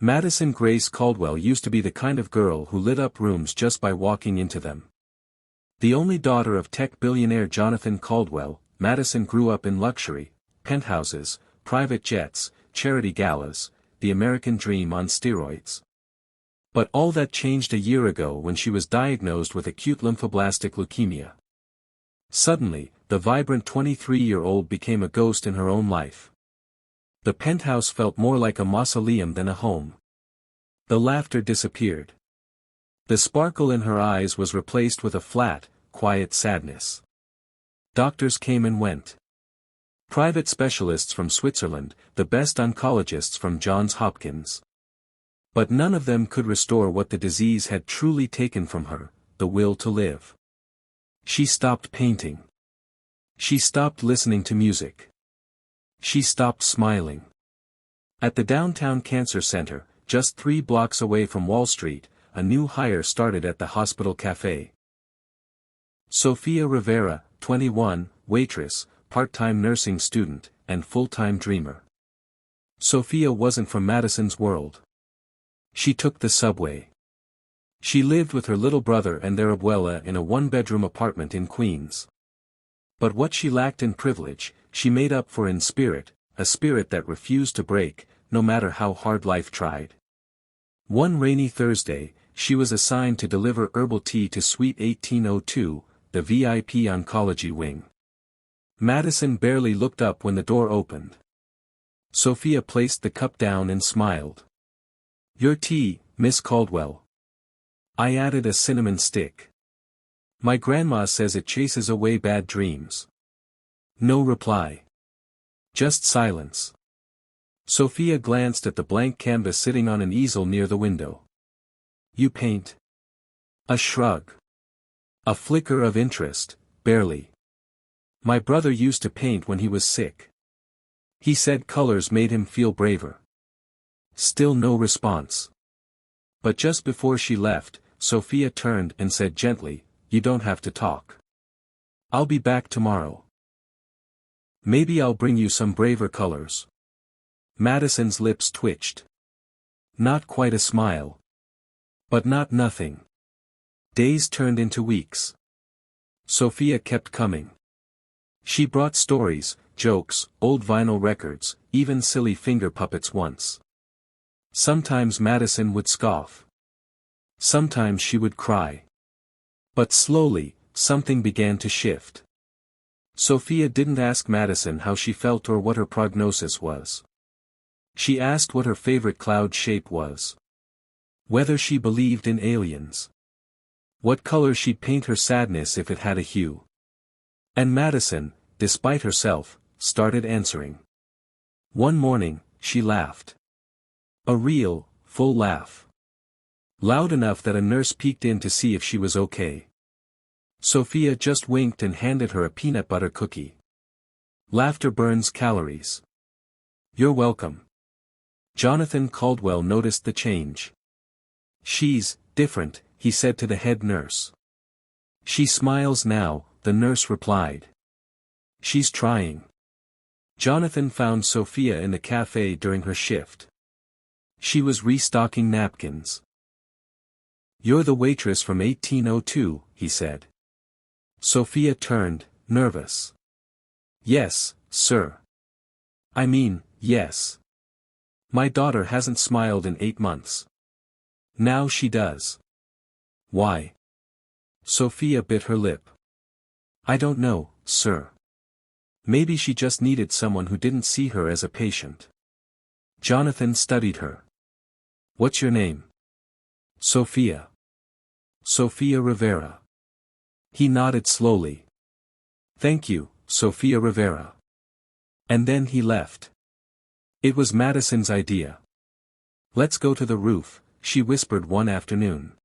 Madison Grace Caldwell used to be the kind of girl who lit up rooms just by walking into them. The only daughter of tech billionaire Jonathan Caldwell, Madison grew up in luxury, penthouses, private jets, charity galas, the American dream on steroids. But all that changed a year ago when she was diagnosed with acute lymphoblastic leukemia. Suddenly, the vibrant 23-year-old became a ghost in her own life. The penthouse felt more like a mausoleum than a home. The laughter disappeared. The sparkle in her eyes was replaced with a flat, quiet sadness. Doctors came and went. Private specialists from Switzerland, the best oncologists from Johns Hopkins. But none of them could restore what the disease had truly taken from her, the will to live. She stopped painting. She stopped listening to music. She stopped smiling. At the downtown cancer center, just 3 blocks away from Wall Street, a new hire started at the hospital cafe. Sofia Rivera, 21, waitress, part-time nursing student, and full-time dreamer. Sofia wasn't from Madison's world. She took the subway. She lived with her little brother and their abuela in a 1-bedroom apartment in Queens. But what she lacked in privilege, she made up for in spirit, a spirit that refused to break, no matter how hard life tried. One rainy Thursday, she was assigned to deliver herbal tea to Suite 1802, the VIP oncology wing. Madison barely looked up when the door opened. Sofia placed the cup down and smiled. "Your tea, Miss Caldwell." "I added a cinnamon stick. My grandma says it chases away bad dreams." No reply. Just silence. Sofia glanced at the blank canvas sitting on an easel near the window. "You paint?" A shrug. A flicker of interest, barely. "My brother used to paint when he was sick. He said colors made him feel braver." Still no response. But just before she left, Sofia turned and said gently, "You don't have to talk. I'll be back tomorrow. Maybe I'll bring you some braver colors." Madison's lips twitched. Not quite a smile. But not nothing. Days turned into weeks. Sofia kept coming. She brought stories, jokes, old vinyl records, even silly finger puppets once. Sometimes Madison would scoff. Sometimes she would cry. But slowly, something began to shift. Sofia didn't ask Madison how she felt or what her prognosis was. She asked what her favorite cloud shape was. Whether she believed in aliens. What color she'd paint her sadness if it had a hue. And Madison, despite herself, started answering. One morning, she laughed. A real, full laugh. Loud enough that a nurse peeked in to see if she was okay. Sofia just winked and handed her a peanut butter cookie. Laughter burns calories. "You're welcome." Jonathan Caldwell noticed the change. "She's different," he said to the head nurse. "She smiles now," the nurse replied. "She's trying." Jonathan found Sofia in the cafe during her shift. She was restocking napkins. "You're the waitress from 1802, he said. Sofia turned, nervous. "Yes, sir. I mean, yes. My daughter hasn't smiled in 8 months. Now she does." "Why?" Sofia bit her lip. "I don't know, sir. Maybe she just needed someone who didn't see her as a patient." Jonathan studied her. "What's your name?" "Sofia." "Sofia Rivera." He nodded slowly. "Thank you, Sofia Rivera." And then he left. It was Madison's idea. "Let's go to the roof," she whispered one afternoon.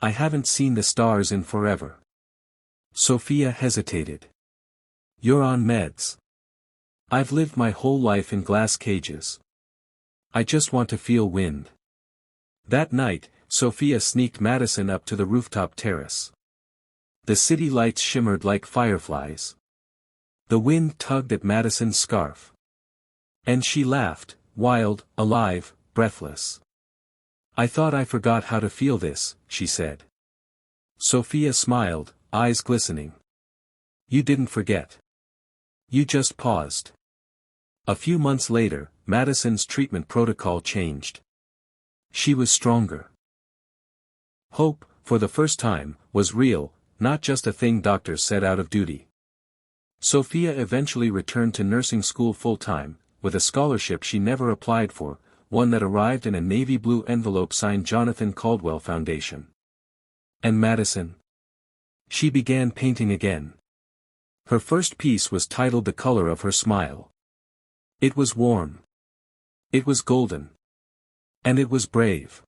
"I haven't seen the stars in forever." Sofia hesitated. "You're on meds." "I've lived my whole life in glass cages. I just want to feel wind." That night, Sofia sneaked Madison up to the rooftop terrace. The city lights shimmered like fireflies. The wind tugged at Madison's scarf. And she laughed, wild, alive, breathless. "I thought I forgot how to feel this," she said. Sofia smiled, eyes glistening. "You didn't forget. You just paused." A few months later, Madison's treatment protocol changed. She was stronger. Hope, for the first time, was real, not just a thing doctors said out of duty. Sofia eventually returned to nursing school full-time, with a scholarship she never applied for, one that arrived in a navy blue envelope signed Jonathan Caldwell Foundation. And Madison? She began painting again. Her first piece was titled The Color of Her Smile. It was warm. It was golden. And it was brave.